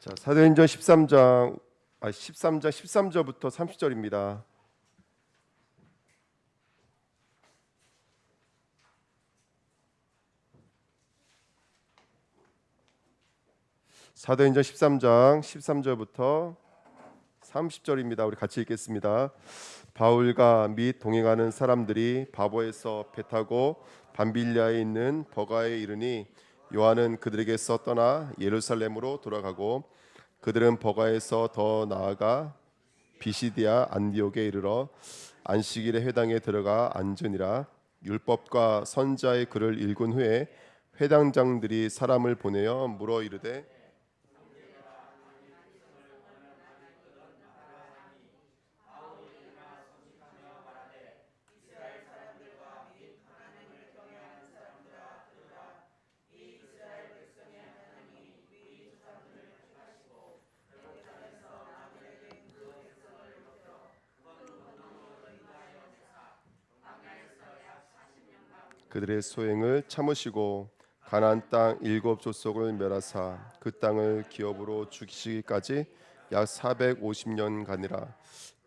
자, 사도행전 13장 13절부터 30절입니다. 사도행전 13장 13절부터 30절입니다. 우리 같이 읽겠습니다. 바울과 및 동행하는 사람들이 바보에서 배 타고 밤빌리아에 있는 버가에 이르니 요한은 그들에게서 떠나 예루살렘으로 돌아가고 그들은 버가에서 더 나아가 비시디아 안디옥에 이르러 안식일에 회당에 들어가 앉으니라. 율법과 선자의 글을 읽은 후에 회당장들이 사람을 보내어 물어 이르되 그들의 소행을 참으시고 가나안 땅 7족속을 멸하사 그 땅을 기업으로 주시기까지 약 450년간이라.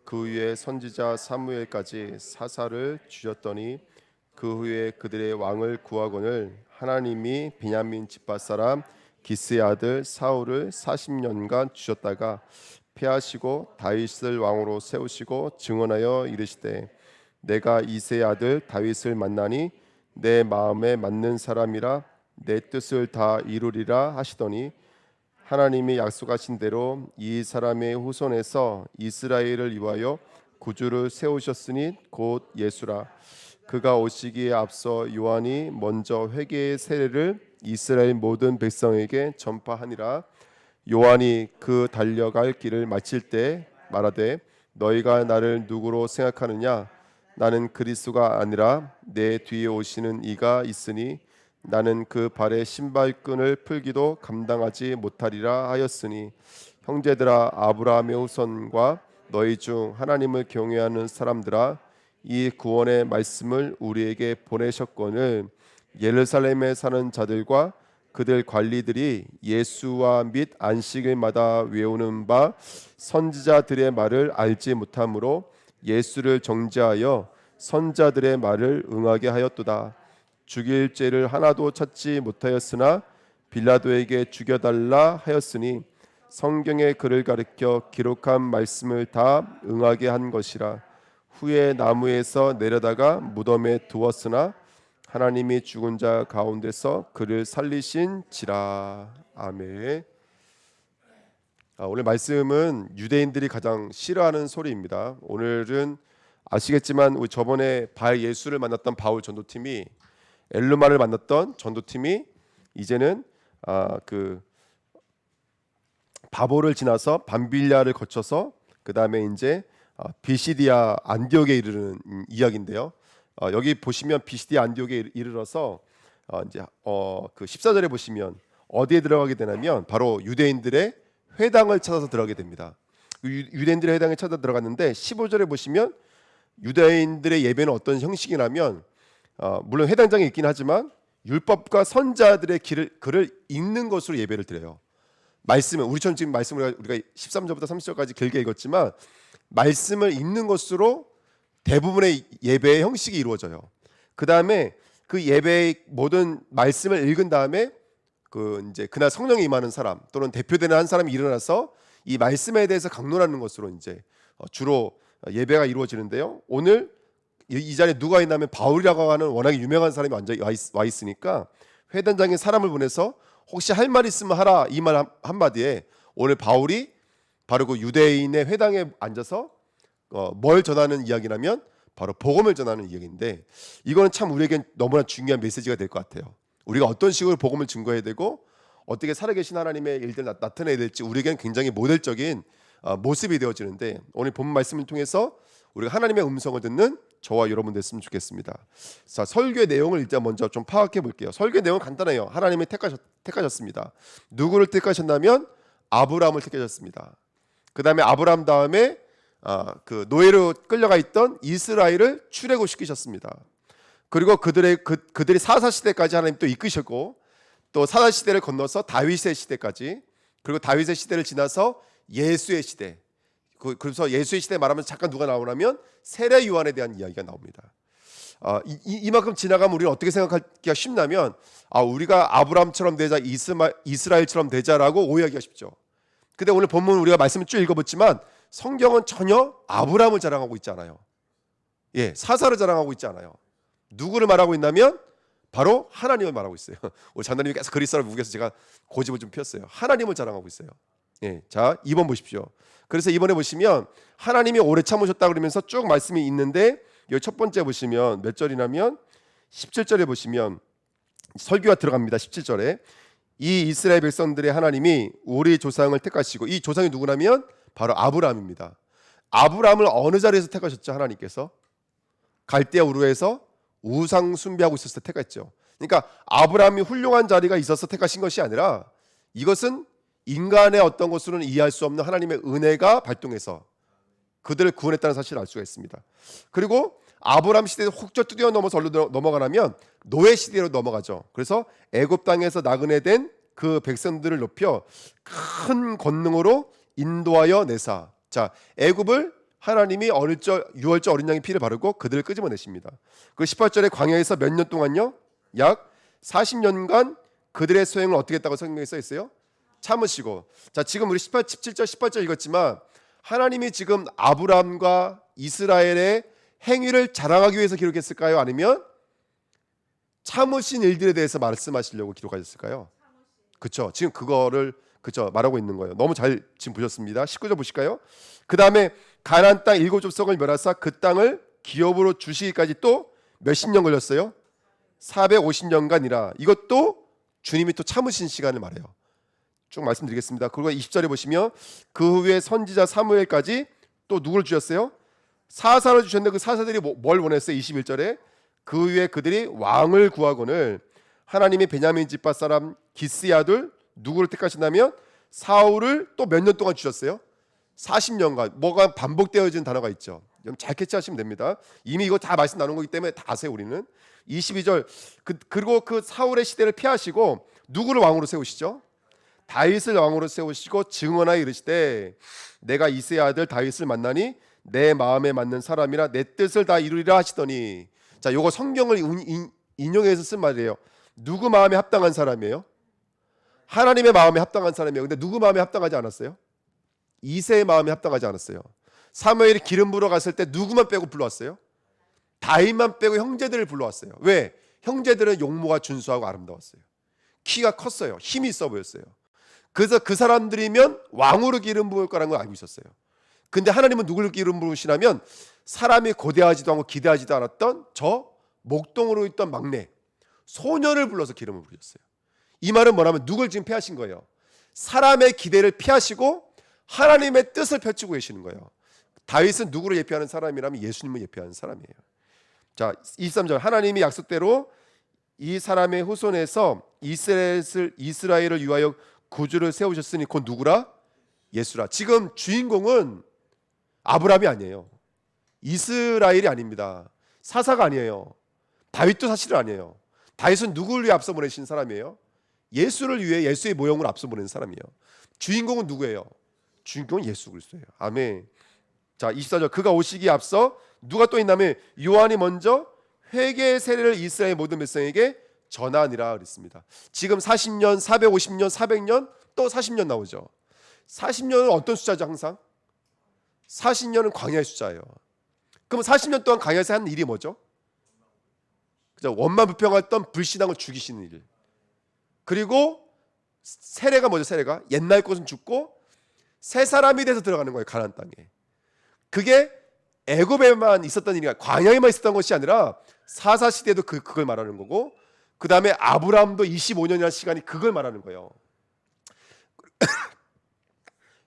그 후에 선지자 사무엘까지 사사를 주셨더니 그 후에 그들의 왕을 구하거늘 하나님이 베냐민 집밭 사람 기스의 아들 사울을 40년간 주셨다가 패하시고 다윗을 왕으로 세우시고 증언하여 이르시되 내가 이새의 아들 다윗을 만나니 내 마음에 맞는 사람이라 내 뜻을 다 이루리라 하시더니 하나님이 약속하신 대로 이 사람의 후손에서 이스라엘을 위하여 구주를 세우셨으니 곧 예수라. 그가 오시기에 앞서 요한이 먼저 회개의 세례를 이스라엘 모든 백성에게 전파하니라. 요한이 그 달려갈 길을 마칠 때 말하되 너희가 나를 누구로 생각하느냐? 나는 그리스도가 아니라 내 뒤에 오시는 이가 있으니 나는 그 발의 신발끈을 풀기도 감당하지 못하리라 하였으니 형제들아, 아브라함의 후손과 너희 중 하나님을 경외하는 사람들아, 이 구원의 말씀을 우리에게 보내셨거늘 예루살렘에 사는 자들과 그들 관리들이 예수와 및 안식일마다 외우는 바 선지자들의 말을 알지 못하므로 예수를 정죄하여 선자들의 말을 응하게 하였도다. 죽일 죄를 하나도 찾지 못하였으나 빌라도에게 죽여달라 하였으니 성경의 글을 가리켜 기록한 말씀을 다 응하게 한 것이라. 후에 나무에서 내려다가 무덤에 두었으나 하나님이 죽은 자 가운데서 그를 살리신지라. 아멘. 오늘 말씀은 유대인들이 가장 싫어하는 소리입니다. 오늘은 아시겠지만 우리 저번에 발 예수를 만났던 바울 전도팀이 엘르마를 만났던 전도팀이 이제는 그 바보를 지나서 밤빌리아를 거쳐서 그 다음에 이제 비시디아 안디옥에 이르는 이야기인데요. 여기 보시면 비시디아 안디옥에 이르러서 이제 그 14절에 보시면 어디에 들어가게 되냐면 바로 유대인들의 회당을 찾아서 들어가게 됩니다. 유대인들의 회당에 찾아 들어갔는데 15절에 보시면 유대인들의 예배는 어떤 형식이냐면 물론 회당장에 있긴 하지만 율법과 선자들의 글을 읽는 것으로 예배를 드려요. 말씀은 우리처럼 지금 말씀을 우리가 13절부터 30절까지 길게 읽었지만 말씀을 읽는 것으로 대부분의 예배의 형식이 이루어져요. 그 다음에 그 예배의 모든 말씀을 읽은 다음에 그 이제 그날 성령이 임하는 사람 또는 대표되는 한 사람이 일어나서 이 말씀에 대해서 강론하는 것으로 이제 주로 예배가 이루어지는데요. 오늘 이 자리에 누가 있냐면 바울이라고 하는 워낙에 유명한 사람이 와 있으니까 회당장에 사람을 보내서 혹시 할 말 있으면 하라 이 말 한마디에 오늘 바울이 바로 그 유대인의 회당에 앉아서 뭘 전하는 이야기냐면 바로 복음을 전하는 이야기인데 이거는 참 우리에겐 너무나 중요한 메시지가 될 것 같아요. 우리가 어떤 식으로 복음을 증거해야 되고 어떻게 살아계신 하나님의 일들 나타내야 될지 우리에겐 굉장히 모델적인 모습이 되어지는데 오늘 본 말씀을 통해서 우리가 하나님의 음성을 듣는 저와 여러분 됐으면 좋겠습니다. 자, 설교의 내용을 일단 먼저 좀 파악해 볼게요. 설교의 내용은 간단해요. 하나님이 택하셨습니다. 누구를 택하셨냐면 아브라함을 택하셨습니다. 그 다음에 아브라함 다음에 그 노예로 끌려가 있던 이스라엘을 출애굽시키셨습니다. 그리고 그들이 사사 시대까지 하나님 또 이끄셨고 또 사사 시대를 건너서 다윗의 시대까지 그리고 다윗의 시대를 지나서 예수의 시대. 그래서 예수의 시대 말하면 잠깐 누가 나오냐면 세례 요한에 대한 이야기가 나옵니다. 이만큼 지나가면 우리는 어떻게 생각하기가 쉽냐면 우리가 아브라함처럼 되자, 이스라엘처럼 되자라고 오해하기가 쉽죠. 근데 오늘 본문 우리가 말씀을 쭉 읽어봤지만 성경은 전혀 아브라함을 자랑하고 있지 않아요. 사사를 자랑하고 있지 않아요. 누구를 말하고 있냐면 바로 하나님을 말하고 있어요. 오늘 장로님이 계속 그리스도를 묵여서 제가 고집을 좀 피웠어요. 하나님을 자랑하고 있어요. 자, 2번 보십시오. 그래서 이번에 보시면 하나님이 오래 참으셨다 그러면서 쭉 말씀이 있는데 여기 첫 번째 보시면 몇 절이냐면 17절에 보시면 설교가 들어갑니다. 17절에 이 이스라엘 백성들의 하나님이 우리 조상을 택하시고, 이 조상이 누구냐면 바로 아브라함입니다. 아브라함을 어느 자리에서 택하셨죠? 하나님께서 갈대아 우르에서 우상 숭배하고 있었을 때 택했죠. 그러니까 아브라함이 훌륭한 자리가 있어서 택하신 것이 아니라 이것은 인간의 어떤 것으로는 이해할 수 없는 하나님의 은혜가 발동해서 그들을 구원했다는 사실을 알 수가 있습니다. 그리고 아브라함 시대에서 혹저 뛰어넘어서 어디로 넘어가냐면 노예 시대로 넘어가죠. 그래서 애굽 땅에서 나그네 된 그 백성들을 높여 큰 권능으로 인도하여 내사. 자, 애굽을 하나님이 유월절 어린 양의 피를 바르고 그들을 끄집어내십니다. 그 18절에 광야에서 몇 년 동안요? 약 40년간 그들의 소행을 어떻게 했다고 성경에 써 있어요? 참으시고. 자, 지금 우리 17절 18절 읽었지만 하나님이 지금 아브라함과 이스라엘의 행위를 자랑하기 위해서 기록했을까요? 아니면 참으신 일들에 대해서 말씀하시려고 기록하셨을까요? 그렇죠. 지금 그거를 말하고 있는 거예요. 너무 잘 지금 보셨습니다. 19절 보실까요? 그 다음에 가나안 땅 7 족속을 멸하사 그 땅을 기업으로 주시기까지 또 몇십 년 걸렸어요? 450년간이라. 이것도 주님이 또 참으신 시간을 말해요. 쭉 말씀드리겠습니다. 그리고 20절에 보시면 그 후에 선지자 사무엘까지 또 누구를 주셨어요? 사사를 주셨는데 그 사사들이 뭘 원했어요? 21절에 그 후에 그들이 왕을 구하거늘 하나님이 베냐민 집파 사람 기스의 아들 누구를 택하신다면 사울을 또 몇 년 동안 주셨어요? 40년간. 뭐가 반복되어진 단어가 있죠. 좀 잘 캐치하시면 됩니다. 이미 이거 다 말씀 나눈 거기 때문에 다 아세요 우리는. 22절 그리고 그 사울의 시대를 피하시고 누구를 왕으로 세우시죠? 다윗을 왕으로 세우시고 증언하여 이르시되 내가 이새의 아들 다윗을 만나니 내 마음에 맞는 사람이라 내 뜻을 다 이루리라 하시더니. 자, 요거 성경을 인용해서 쓴 말이에요. 누구 마음에 합당한 사람이에요? 하나님의 마음에 합당한 사람이에요. 근데 누구 마음에 합당하지 않았어요? 이새의 마음에 합당하지 않았어요. 사무엘이 기름 부러 갔을 때 누구만 빼고 불러왔어요? 다윗만 빼고 형제들을 불러왔어요. 왜? 형제들은 용모가 준수하고 아름다웠어요. 키가 컸어요. 힘이 있어 보였어요. 그래서 그 사람들이면 왕으로 기름 부을 거라는 걸 알고 있었어요. 근데 하나님은 누구를 기름 부으시냐면 사람이 고대하지도 않고 기대하지도 않았던 저 목동으로 있던 막내 소년을 불러서 기름을 부으셨어요. 이 말은 뭐냐면 누굴 지금 피하신 거예요? 사람의 기대를 피하시고 하나님의 뜻을 펼치고 계시는 거예요. 다윗은 누구를 예표하는 사람이라면 예수님을 예표하는 사람이에요. 자, 23절 하나님이 약속대로 이 사람의 후손에서 이스라엘을 위하여 구주를 세우셨으니 그건 누구라? 예수라. 지금 주인공은 아브라함이 아니에요. 이스라엘이 아닙니다. 사사가 아니에요. 다윗도 사실은 아니에요. 다윗은 누구를 위해 앞서 보내신 사람이에요? 예수를 위해 예수의 모형으로 앞서 보낸 사람이에요. 주인공은 누구예요? 주인공은 예수 그리스도예요. 아멘. 자, 24절 그가 오시기에 앞서 누가 또 있냐면 요한이 먼저 회개의 세례를 이스라엘 모든 백성에게 전하니라 그랬습니다. 지금 40년, 450년, 400년 또 40년 나오죠. 40년은 어떤 숫자죠? 항상 40년은 광야의 숫자예요. 그럼 40년 동안 광야에서 한 일이 뭐죠? 그죠? 원만불평했던 불신앙을 죽이시는 일. 그리고 세례가 뭐죠? 세례가 옛날 것은 죽고 새 사람이 돼서 들어가는 거예요. 가나안 땅에. 그게 애굽에만 있었던 일이 아니라 광야에만 있었던 것이 아니라 사사 시대도 그걸 말하는 거고 그 다음에 아브라함도 25년이라는 시간이 그걸 말하는 거예요.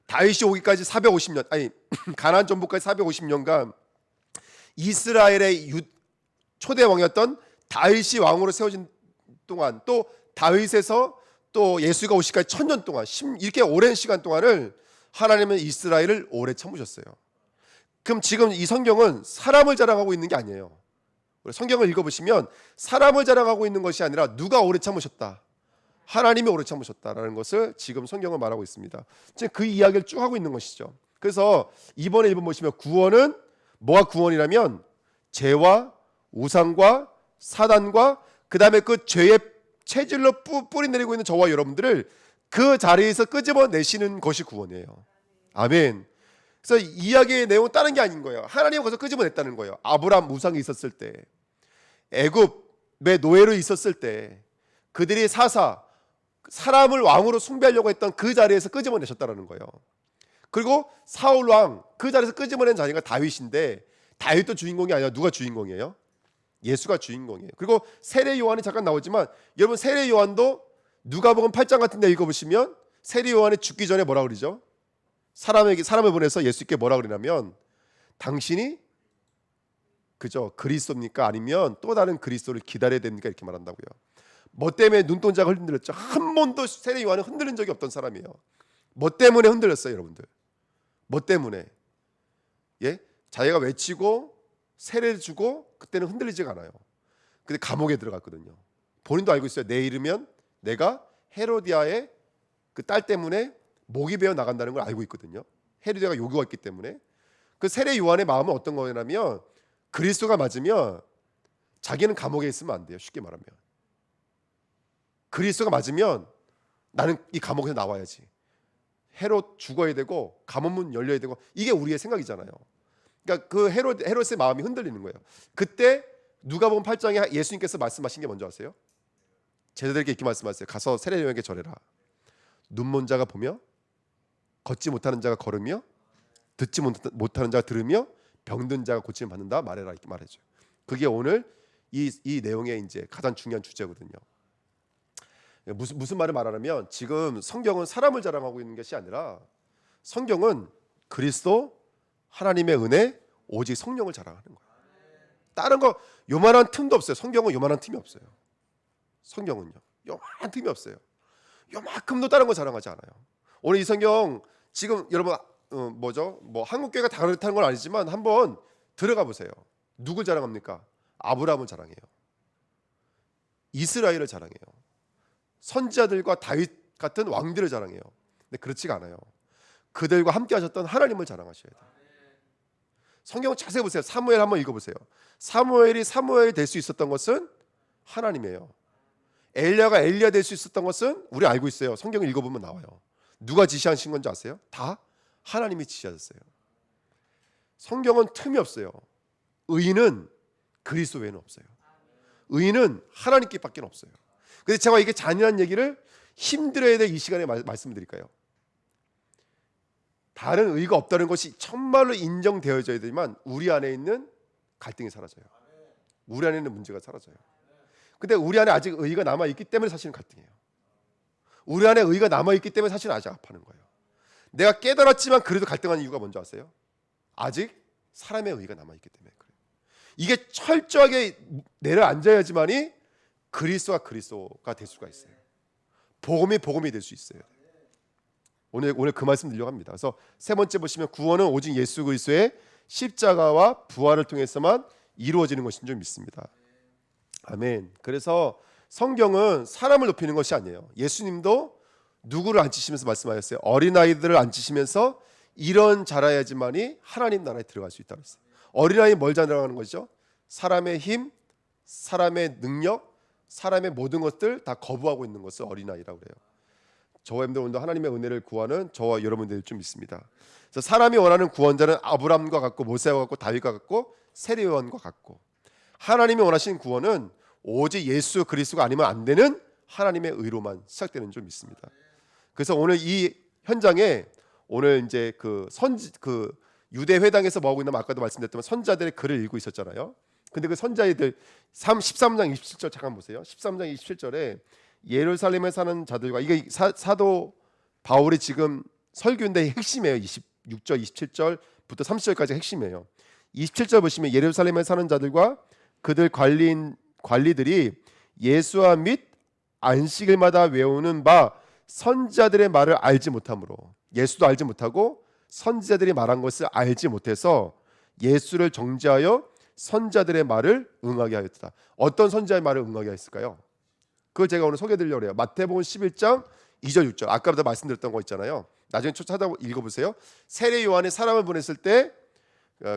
다윗이 오기까지 450년 아니 가나안 정복까지 450년간 이스라엘의 초대 왕이었던 다윗이 왕으로 세워진 동안 또 다윗에서 또 예수가 오시기까지 1000년 동안 이렇게 오랜 시간 동안을 하나님은 이스라엘을 오래 참으셨어요. 그럼 지금 이 성경은 사람을 자랑하고 있는 게 아니에요. 성경을 읽어보시면 사람을 자랑하고 있는 것이 아니라 누가 오래 참으셨다. 하나님이 오래 참으셨다라는 것을 지금 성경은 말하고 있습니다. 지금 그 이야기를 쭉 하고 있는 것이죠. 그래서 이번에 1번 보시면 구원은 뭐가 구원이라면 죄와 우상과 사단과 그 다음에 그 죄의 체질로 뿌리내리고 있는 저와 여러분들을 그 자리에서 끄집어내시는 것이 구원이에요. 아멘. 그래서 이야기의 내용은 다른 게 아닌 거예요. 하나님이 거기서 끄집어냈다는 거예요. 아브라함 우상이 있었을 때, 애굽의 노예로 있었을 때 그들이 사람을 왕으로 숭배하려고 했던 그 자리에서 끄집어내셨다는 거예요. 그리고 사울 왕 그 자리에서 끄집어낸 자리가 다윗인데 다윗도 주인공이 아니라 누가 주인공이에요? 예수가 주인공이에요. 그리고 세례 요한이 잠깐 나오지만 여러분 세례 요한도 누가복음 8장 같은 데 읽어보시면 세례 요한이 죽기 전에 뭐라 그러죠? 사람을 보내서 예수께 뭐라 그러냐면 당신이 그죠 그리스도입니까? 아니면 또 다른 그리스도를 기다려야 됩니까? 이렇게 말한다고요. 뭐 때문에 눈동자가 흔들렸죠? 한 번도 세례 요한은 흔들린 적이 없던 사람이에요. 뭐 때문에 흔들렸어요, 여러분들? 뭐 때문에? 예? 자기가 외치고 세례를 주고 그때는 흔들리지가 않아요. 근데 감옥에 들어갔거든요. 본인도 알고 있어요. 내일이면 내가 헤로디아의 그 딸 때문에 목이 베어 나간다는 걸 알고 있거든요. 헤로디아가 요구가 있기 때문에. 그 세례 요한의 마음은 어떤 거냐면 그리스도가 맞으면 자기는 감옥에 있으면 안 돼요. 쉽게 말하면. 그리스도가 맞으면 나는 이 감옥에서 나와야지. 헤롯 죽어야 되고 감옥문 열려야 되고 이게 우리의 생각이잖아요. 그러니까 그 헤롯의 마음이 흔들리는 거예요. 그때 누가복음 8장에 예수님께서 말씀하신 게 뭔지 아세요? 제자들에게 이렇게 말씀하세요. 가서 세례 요한에게 절해라. 눈먼 자가 보며 걷지 못하는 자가 걸으며 듣지 못하는 자가 들으며 병든 자가 고침을 받는다 말해라 이렇게 말해줘요. 그게 오늘 이 내용의 이제 가장 중요한 주제거든요. 무슨 말을 말하냐면 지금 성경은 사람을 자랑하고 있는 것이 아니라 성경은 그리스도 하나님의 은혜 오직 성령을 자랑하는 거예요. 다른 거 요만한 틈도 없어요. 성경은 요만한 틈이 없어요. 성경은요 요만한 틈이 없어요. 요만큼도 다른 거 자랑하지 않아요. 오늘 이 성경 지금 여러분 뭐 한국교회가 다 그렇다는 건 아니지만 한번 들어가 보세요. 누굴 자랑합니까? 아브라함을 자랑해요. 이스라엘을 자랑해요. 선지자들과 다윗 같은 왕들을 자랑해요. 근데 그렇지가 않아요. 그들과 함께 하셨던 하나님을 자랑하셔야 돼요. 성경을 자세히 보세요. 사무엘 한번 읽어보세요. 사무엘이 사무엘이 될 수 있었던 것은 하나님이에요. 엘리야가 엘리야 될 수 있었던 것은 우리 알고 있어요. 성경을 읽어보면 나와요. 누가 지시하신 건지 아세요? 다 하나님이 지시하셨어요. 성경은 틈이 없어요. 의인은 그리스도 외에는 없어요. 의인은 하나님께밖에 없어요. 그래서 제가 이게 잔인한 얘기를 힘들어야 될 이 시간에 말씀드릴까요? 다른 의가 없다는 것이 정말로 인정되어져야 되지만 우리 안에 있는 갈등이 사라져요. 우리 안에 있는 문제가 사라져요. 근데 우리 안에 아직 의가 남아있기 때문에 사실은 갈등이에요. 우리 안에 의가 남아있기 때문에 사실은 아직 아파하는 거예요. 내가 깨달았지만 그래도 갈등하는 이유가 뭔지 아세요? 아직 사람의 의가 남아있기 때문에 그래요. 이게 철저하게 내려앉아야지만이 그리스도가 될 수가 있어요. 복음이 될 수 있어요. 오늘 그 말씀 드리려고 합니다. 그래서 세 번째 보시면 구원은 오직 예수 그리스도의 십자가와 부활을 통해서만 이루어지는 것인 줄 믿습니다. 아멘. 그래서 성경은 사람을 높이는 것이 아니에요. 예수님도 누구를 앉히시면서 말씀하셨어요. 어린아이들을 앉히시면서 이런 자라야지만이 하나님 나라에 들어갈 수 있다고 했어요. 어린아이 뭘 자라는 거죠? 사람의 힘, 사람의 능력, 사람의 모든 것들 다 거부하고 있는 것을 어린아이라고 그래요. 저와 여러분들 오늘도 하나님의 은혜를 구하는 저와 여러분들이 좀 있습니다. 그래서 사람이 원하는 구원자는 아브라함과 같고 모세와 같고 다윗과 같고 세례 요한과 같고 하나님이 원하시는 구원은 오직 예수 그리스도가 아니면 안 되는 하나님의 의로만 시작되는 줄 믿습니다. 그래서 오늘 이 현장에 오늘 이제 그 유대 회당에서 뭐 하고 있냐면 아까도 말씀드렸지만 선자들의 글을 읽고 있었잖아요. 근데 그 선자들 13장 27절 잠깐 보세요. 13장 27절에 예루살렘에 사는 자들과 이게 사도 바울이 지금 설교인데 핵심이에요. 26절 27절부터 30절까지 핵심이에요. 27절 보시면 예루살렘에 사는 자들과 그들 관리들이 예수와 및 안식일마다 외우는 바 선지자들의 말을 알지 못하므로 예수도 알지 못하고 선지자들이 말한 것을 알지 못해서 예수를 정죄하여 선지자들의 말을 응하게 하였다. 어떤 선지자의 말을 응하게 했을까요? 그걸 제가 오늘 소개해드리려고 해요. 마태복음 11장 2절 6절. 아까부터 말씀드렸던 거 있잖아요. 나중에 찾아 읽어보세요. 세례 요한이 사람을 보냈을 때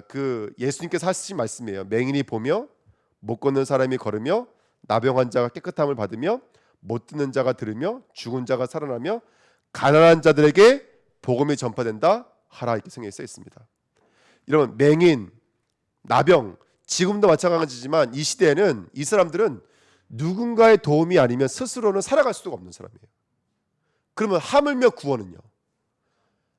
그 예수님께서 하신 말씀이에요. 맹인이 보며 못 걷는 사람이 걸으며 나병한 자가 깨끗함을 받으며 못 듣는 자가 들으며 죽은 자가 살아나며 가난한 자들에게 복음이 전파된다 하라 이렇게 성경에 써 있습니다. 여러분 맹인, 나병 지금도 마찬가지지만 이 시대에는 이 사람들은 누군가의 도움이 아니면 스스로는 살아갈 수가 없는 사람이에요. 그러면 하물며 구원은요?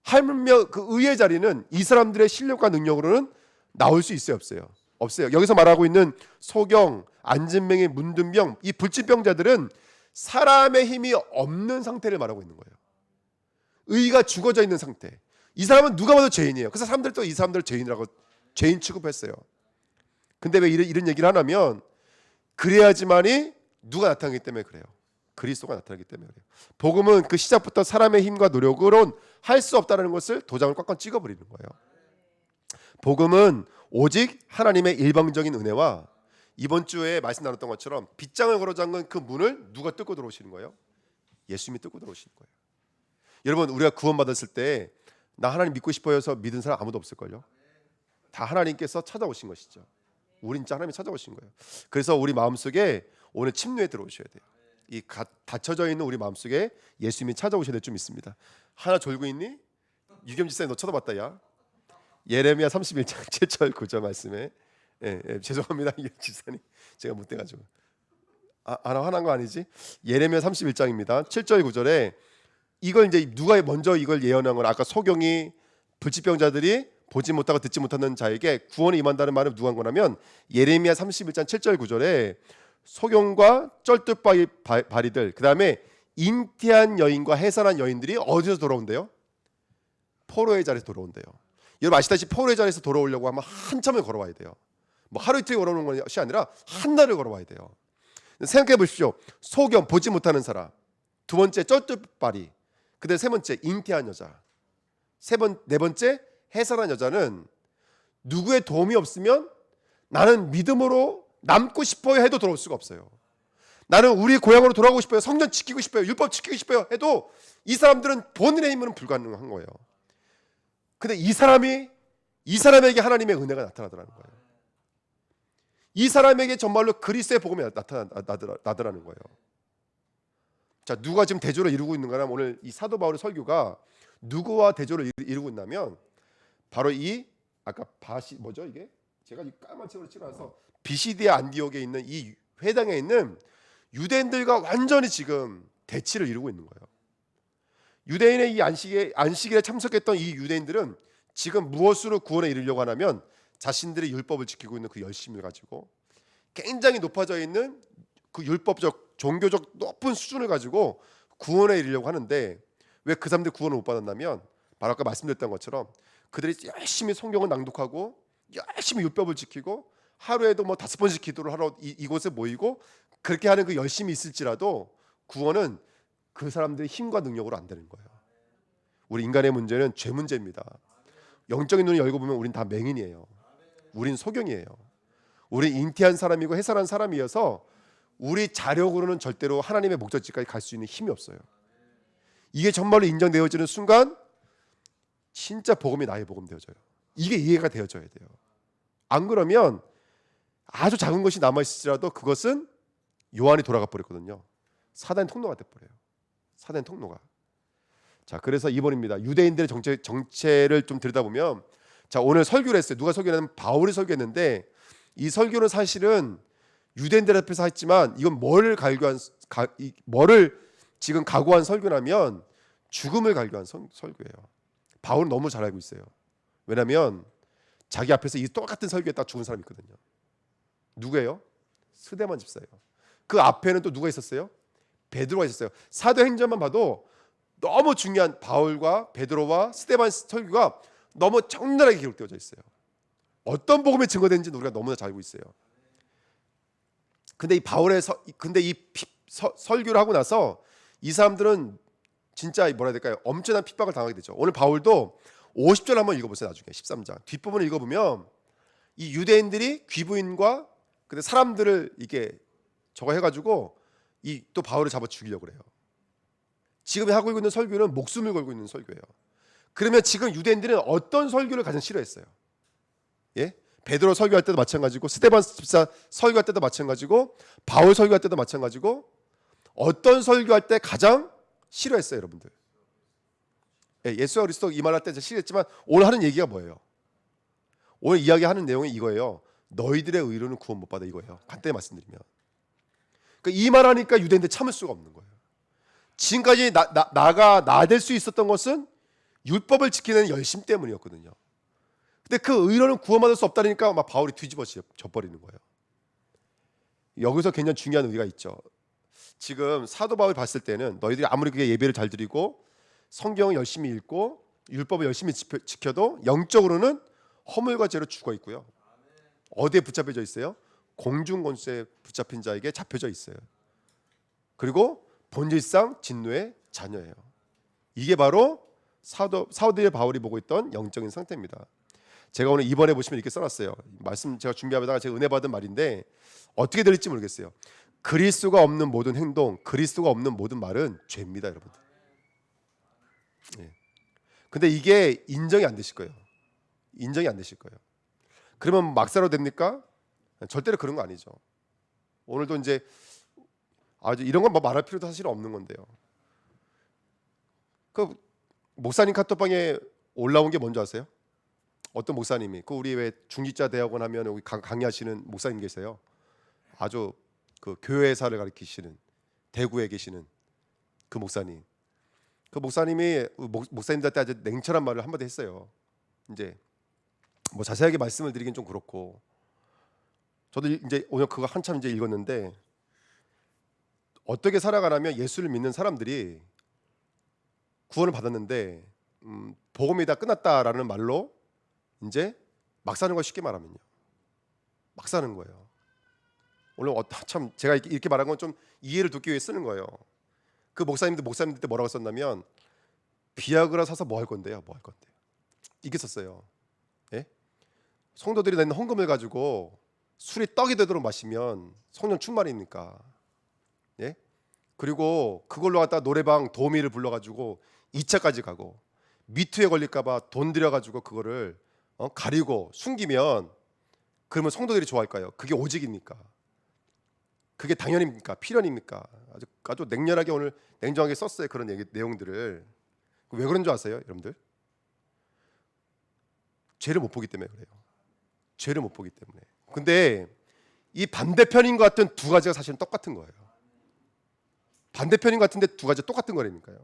하물며 그 의의 자리는 이 사람들의 실력과 능력으로는 나올 수 있어요, 없어요? 없어요. 여기서 말하고 있는 소경, 안진뱅이, 문둥병 이 불치병자들은 사람의 힘이 없는 상태를 말하고 있는 거예요. 의가 죽어져 있는 상태. 이 사람은 누가 봐도 죄인이에요. 그래서 사람들도 이 사람들을 죄인이라고 죄인 취급했어요. 근데 왜 이런 얘기를 하냐면 그래야지만이 누가 나타나기 때문에 그래요. 그리스도가 나타나기 때문에 그래요. 복음은 그 시작부터 사람의 힘과 노력으로는 할 수 없다는 것을 도장을 꽉꽉 찍어버리는 거예요. 복음은 오직 하나님의 일방적인 은혜와 이번 주에 말씀 나눴던 것처럼 빗장을 걸어 잠근 그 문을 누가 뚫고 들어오시는 거예요? 예수님이 뚫고 들어오시는 거예요. 여러분 우리가 구원받았을 때 나 하나님 믿고 싶어요 해서 믿은 사람 아무도 없을걸요? 다 하나님께서 찾아오신 것이죠. 우린 진짜 하나님이 찾아오신 거예요. 그래서 우리 마음속에 오늘 침례에 들어오셔야 돼요. 이 닫혀져 있는 우리 마음속에 예수님이 찾아오셔야 될 줄 믿습니다. 하나 졸고 있니? 유겸지사님 너 쳐다봤다 야. 예레미야 31장 7절 9절 말씀에 죄송합니다 지사님 제가 못돼가지고 하나 화난 거 아니지? 예레미야 31장입니다 7절 9절에 이걸 이제 누가 먼저 이걸 예언한 건 아까 소경이 불치병자들이 보지 못하고 듣지 못하는 자에게 구원이 임한다는 말은 누가 한 거냐면 예레미야 31장 7절 9절에 소경과 쩔뚝바리들 그 다음에 잉태한 여인과 해산한 여인들이 어디서 돌아온대요? 포로의 자리에서 돌아온대요. 여러분 아시다시피 포로의 자리에서 돌아오려고 하면 한참을 걸어와야 돼요. 뭐 하루 이틀 걸어오는 것이 아니라 한 달을 걸어와야 돼요. 생각해 보십시오. 소경 보지 못하는 사람, 두 번째 쩔뚝바리, 그다음에 세 번째 잉태한 여자, 네 번째 해산한 여자는 누구의 도움이 없으면 나는 믿음으로 남고 싶어요 해도 돌아올 수가 없어요. 나는 우리 고향으로 돌아가고 싶어요. 성전 지키고 싶어요. 율법 지키고 싶어요 해도 이 사람들은 본인의 힘으로는 불가능한 거예요. 근데 이 사람에게 하나님의 은혜가 나타나더라는 거예요. 이 사람에게 정말로 그리스도의 복음이 나더라는 거예요. 자, 누가 지금 대조를 이루고 있는가라면 오늘 이 사도 바울의 설교가 누구와 대조를 이루고 있냐면 바로 이 아까 뭐죠 이게? 제가 이 까만 책으로 찍어서 비시디아 안디옥에 있는 이 회당에 있는 유대인들과 완전히 지금 대치를 이루고 있는 거예요. 유대인의 이 안식일에 참석했던 이 유대인들은 지금 무엇으로 구원에 이르려고 하냐면 자신들의 율법을 지키고 있는 그 열심을 가지고 굉장히 높아져 있는 그 율법적 종교적 높은 수준을 가지고 구원에 이르려고 하는데 왜 그 사람들이 구원을 못 받았냐면 바로 아까 말씀드렸던 것처럼 그들이 열심히 성경을 낭독하고 열심히 율법을 지키고 하루에도 뭐 5번씩 기도를 하러 이곳에 모이고 그렇게 하는 그 열심이 있을지라도 구원은 그 사람들의 힘과 능력으로 안 되는 거예요. 우리 인간의 문제는 죄 문제입니다. 영적인 눈을 열고 보면 우린 다 맹인이에요. 우린 소경이에요. 우린 잉태한 사람이고 해산한 사람이어서 우리 자력으로는 절대로 하나님의 목적지까지 갈 수 있는 힘이 없어요. 이게 정말로 인정되어지는 순간 진짜 복음이 나의 복음 되어져요. 이게 이해가 되어져야 돼요. 안 그러면 아주 작은 것이 남아있을지라도 그것은 요한이 돌아가 버렸거든요. 사단의 통로가 돼버려요. 사단의 통로가. 자, 그래서 2번입니다. 유대인들의 정체를 좀 들여다보면 자, 오늘 설교를 했어요. 누가 설교했냐면 바울이 설교했는데 이 설교는 사실은 유대인들 앞에서 했지만 이건 뭐를 지금 각오한 설교라면 죽음을 갈구한 설교예요. 바울은 너무 잘 알고 있어요. 왜냐하면 자기 앞에서 이 똑같은 설교에 딱 죽은 사람이 있거든요. 누구예요? 스데반 집사예요. 그 앞에는 또 누가 있었어요? 베드로가 있었어요. 사도행전만 봐도 너무 중요한 바울과 베드로와 스데반 설교가 너무 적나라하게 기록되어져 있어요. 어떤 복음에 증거되는지 우리가 너무나 잘 알고 있어요. 근데 이 설교를 하고 나서 이 사람들은 진짜 뭐라 해야 될까요? 엄청난 핍박을 당하게 되죠. 오늘 바울도 50절 한번 읽어보세요. 나중에 13장 뒷부분을 읽어보면 이 유대인들이 귀부인과 근데 사람들을 이게 저거 해가지고 이 또 바울을 잡아 죽이려고 그래요. 지금 하고 있는 설교는 목숨을 걸고 있는 설교예요. 그러면 지금 유대인들은 어떤 설교를 가장 싫어했어요? 예? 베드로 설교할 때도 마찬가지고, 스데반 집사 설교할 때도 마찬가지고, 바울 설교할 때도 마찬가지고, 어떤 설교할 때 가장 싫어했어요, 여러분들? 예, 예수와 그리스도 이 말할 때 싫어했지만 오늘 하는 얘기가 뭐예요? 오늘 이야기하는 내용이 이거예요. 너희들의 의로는 구원 못 받아, 이거예요. 간단히 말씀드리면, 그러니까 이 말하니까 유대인들 참을 수가 없는 거예요. 지금까지 나가 나댈 수 있었던 것은 율법을 지키는 열심 때문이었거든요. 근데 그 의로는 구원받을 수 없다니까 막 바울이 뒤집어져 버리는 거예요. 여기서 굉장히 중요한 의미가 있죠. 지금 사도 바울이 봤을 때는 너희들이 아무리 그게 예배를 잘 드리고 성경을 열심히 읽고 율법을 열심히 지켜도 영적으로는 허물과 죄로 죽어 있고요. 어디에 붙잡혀져 있어요? 공중권세에 붙잡힌 자에게 잡혀져 있어요. 그리고 본질상 진노의 자녀예요. 이게 바로 사도의 바울이 보고 있던 영적인 상태입니다. 제가 오늘 이번에 보시면 이렇게 써놨어요. 말씀 제가 준비하다가 제가 은혜 받은 말인데 어떻게 들릴지 모르겠어요. 그리스도가 없는 모든 행동, 그리스도가 없는 모든 말은 죄입니다, 여러분들. 예. 근데 이게 인정이 안 되실 거예요. 인정이 안 되실 거예요. 그러면 막사로 됩니까? 절대로 그런 거 아니죠. 오늘도 이제 아주 이런 건 뭐 말할 필요도 사실 없는 건데요. 그 목사님 카톡방에 올라온 게 뭔지 아세요? 어떤 목사님이 그 우리 왜 중직자 대학원 하면 여기 강의하시는 목사님 계세요. 아주 그 교회사를 가르치시는 대구에 계시는 그 목사님. 그 목사님이 목사님들한테 아주 냉철한 말을 한마디 했어요. 이제 뭐 자세하게 말씀을 드리긴 좀 그렇고, 저도 이제 오늘 그거 한참 이제 읽었는데 어떻게 살아가냐면 예수를 믿는 사람들이 구원을 받았는데 복음이 다 끝났다라는 말로 이제 막 사는 거 쉽게 말하면요. 막 사는 거예요. 오늘 참 제가 이렇게 말한 건 좀 이해를 돕기 위해 쓰는 거예요. 그 목사님들 때 뭐라고 썼냐면 비아그라 사서 뭐 할 건데요? 뭐 할 건데요? 이게 썼어요. 예? 성도들이 낸 헌금을 가지고 술이 떡이 되도록 마시면 성령 충만입니까? 예? 그리고 그걸로 갖다 노래방 도우미를 불러가지고 2차까지 가고 미투에 걸릴까봐 돈 들여가지고 그거를 가리고 숨기면 그러면 성도들이 좋아할까요? 그게 오직입니까? 그게 당연입니까? 필연입니까? 아주 냉렬하게 오늘 냉정하게 썼어요. 그런 내용들을. 왜 그런 줄 아세요, 여러분들? 죄를 못 보기 때문에 그래요. 죄를 못 보기 때문에. 근데 이 반대편인 것 같은 두 가지가 사실은 똑같은 거예요. 반대편인 것 같은데 두 가지 똑같은 거라니까요.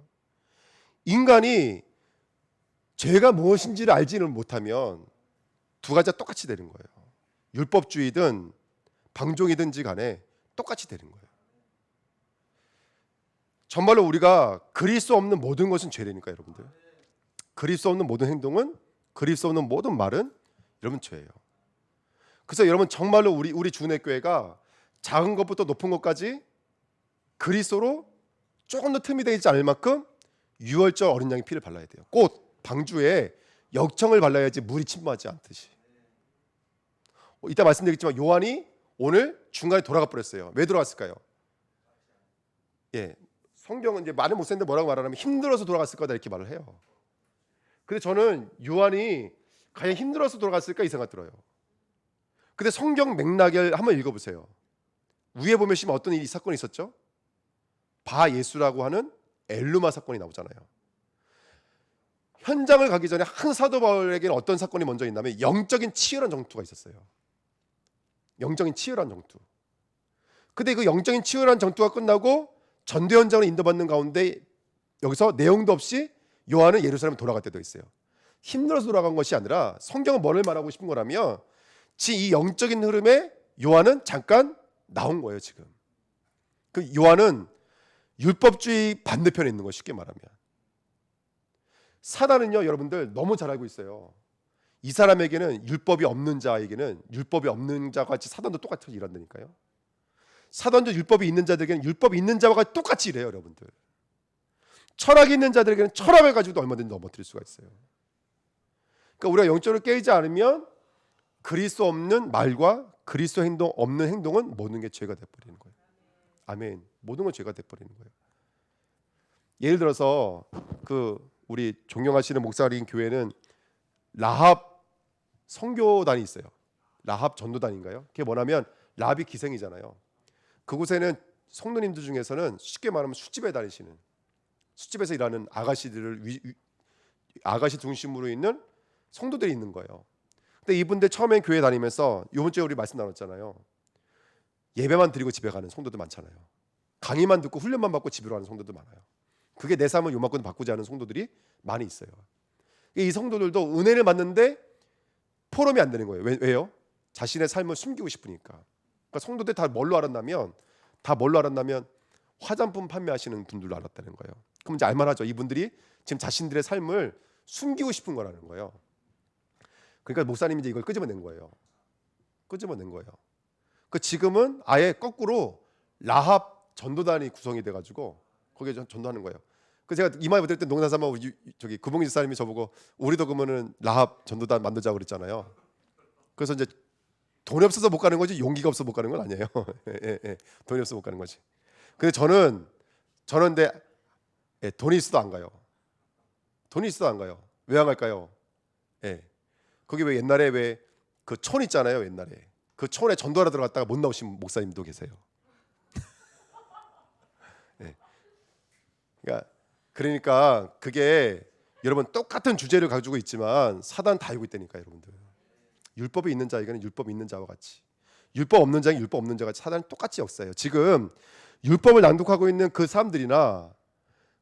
인간이 죄가 무엇인지를 알지는 못하면 두 가지가 똑같이 되는 거예요. 율법주의든 방종이든지 간에 똑같이 되는 거예요. 정말로 우리가 그리스도 없는 모든 것은 죄라니까, 여러분들. 그리스도 없는 모든 행동은, 그리스도 없는 모든 말은 여러분 죄예요. 그래서 여러분 정말로 우리 주내교회가 작은 것부터 높은 것까지 그리스도로 조금 더 틈이 되지 않을 만큼 유월절 어린 양의 피를 발라야 돼요. 꼭 방주에 역청을 발라야지 물이 침범하지 않듯이. 이따 말씀드리겠지만 요한이 오늘 중간에 돌아가 버렸어요. 왜 돌아갔을까요? 예, 성경은 이제 많은 목사님들 뭐라고 말하냐면 힘들어서 돌아갔을 거다 이렇게 말을 해요. 근데 저는 요한이 과연 힘들어서 돌아갔을까 이 생각 들어요. 근데 성경 맥락을 한번 읽어보세요. 위에 보시면 어떤 이 사건이 있었죠? 바 예수라고 하는 엘루마 사건이 나오잖아요. 현장을 가기 전에 한 사도 바울에게는 어떤 사건이 먼저 있냐면 영적인 치열한 전투가 있었어요. 영적인 치열한 전투. 근데 그 영적인 치열한 전투가 끝나고 전도 현장을 인도받는 가운데 여기서 내용도 없이 요한은 예루살렘에 돌아갈 때도 있어요. 힘들어서 돌아간 것이 아니라 성경은 뭐를 말하고 싶은 거라면 이 영적인 흐름에 요한은 잠깐 나온 거예요. 지금 그 요한은 율법주의 반대편에 있는 거 쉽게 말하면. 사단은요, 여러분들 너무 잘 알고 있어요. 이 사람에게는 율법이 없는 자에게는 율법이 없는 자와 같이 사단도 똑같이 일한다니까요. 사단도 율법이 있는 자들에게는 율법이 있는 자와 같이 똑같이 일해요, 여러분들. 철학이 있는 자들에게는 철학을 가지고도 얼마든지 넘어뜨릴 수가 있어요. 그러니까 우리가 영적으로 깨지 않으면 그리스도 없는 말과 그리스도 행동 없는 행동은 모든 게 죄가 되어버리는 거예요. 아멘. 모든 건 죄가 돼버리는 거예요. 예를 들어서 우리 존경하시는 목사님 교회는 라합 선교단이 있어요. 라합 전도단인가요? 그게 뭐냐면 라합이 기생이잖아요. 그곳에는 성도님들 중에서는 쉽게 말하면 술집에 다니시는, 술집에서 일하는 아가씨 중심으로 있는 성도들이 있는 거예요. 근데 이분들 처음엔 교회 다니면서 이번 주에 우리 말씀 나눴잖아요. 예배만 드리고 집에 가는 성도들 많잖아요. 강의만 듣고 훈련만 받고 집으로 가는 성도들 많아요. 그게 내 삶을 요만큼 바꾸지 않은 성도들이 많이 있어요. 이 성도들도 은혜를 받는데 포럼이 안 되는 거예요. 왜요? 자신의 삶을 숨기고 싶으니까. 그러니까 성도들 다 뭘로 알았냐면 화장품 판매하시는 분들로 알았다는 거예요. 그럼 이제 알만하죠. 이분들이 지금 자신들의 삶을 숨기고 싶은 거라는 거예요. 그러니까 목사님이 이제 이걸 끄집어낸 거예요. 그 지금은 아예 거꾸로 라합 전도단이 구성이 돼가지고 거기에 전도하는 거예요. 그 제가 이 말 못할 때 농담삼아 저기 구봉지 사람이 저보고 우리도 그러면은 라합 전도단 만들자고 그랬잖아요. 그래서 이제 돈이 없어서 못 가는 거지 용기가 없어서 못 가는 건 아니에요. 예. 돈이 없어서 못 가는 거지. 근데 저는 근데 돈이 있어도 안 가요. 왜 안 갈까요? 예. 거기 왜 옛날에 왜 그 촌 있잖아요. 옛날에 그 촌에 전도하러 들어갔다가 못 나오신 목사님도 계세요. 예. 그러니까 그게 여러분 똑같은 주제를 가지고 있지만 사단 다 알고 있다니까 여러분들. 율법이 있는 자에게는 율법이 있는 자와 같이, 율법 없는 자에게 율법 없는 자가 사단은 똑같이 역사해요. 지금 율법을 낭독하고 있는 그 사람들이나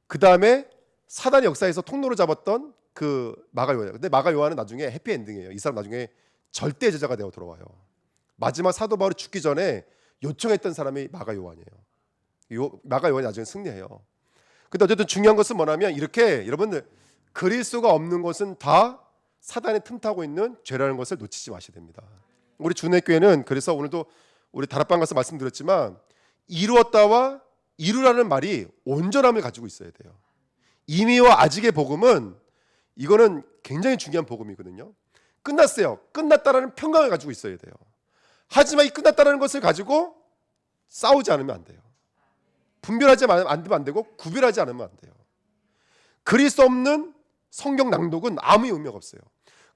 그 다음에 사단의 역사에서 통로를 잡았던 그 마가 요한. 근데 마가 요한은 나중에 해피엔딩이에요. 이 사람 나중에 절대 제자가 되어 들어와요. 마지막 사도 바울이 죽기 전에 요청했던 사람이 마가 요한이에요. 마가 요한이 나중에 승리해요. 근데 어쨌든 중요한 것은 뭐냐면 이렇게 여러분들 그리스도가 없는 것은 다 사단이 틈타고 있는 죄라는 것을 놓치지 마셔야 됩니다. 우리 주내교회는 그래서 오늘도 우리 다락방 가서 말씀드렸지만 이루었다와 이루라는 말이 온전함을 가지고 있어야 돼요. 이미와 아직의 복음은 이거는 굉장히 중요한 복음이거든요. 끝났어요. 끝났다라는 평강을 가지고 있어야 돼요. 하지만 이 끝났다라는 것을 가지고 싸우지 않으면 안 돼요. 분별하지 않으면 안 되고 구별하지 않으면 안 돼요. 그리스도 없는 성경 낭독은 아무 의미가 없어요.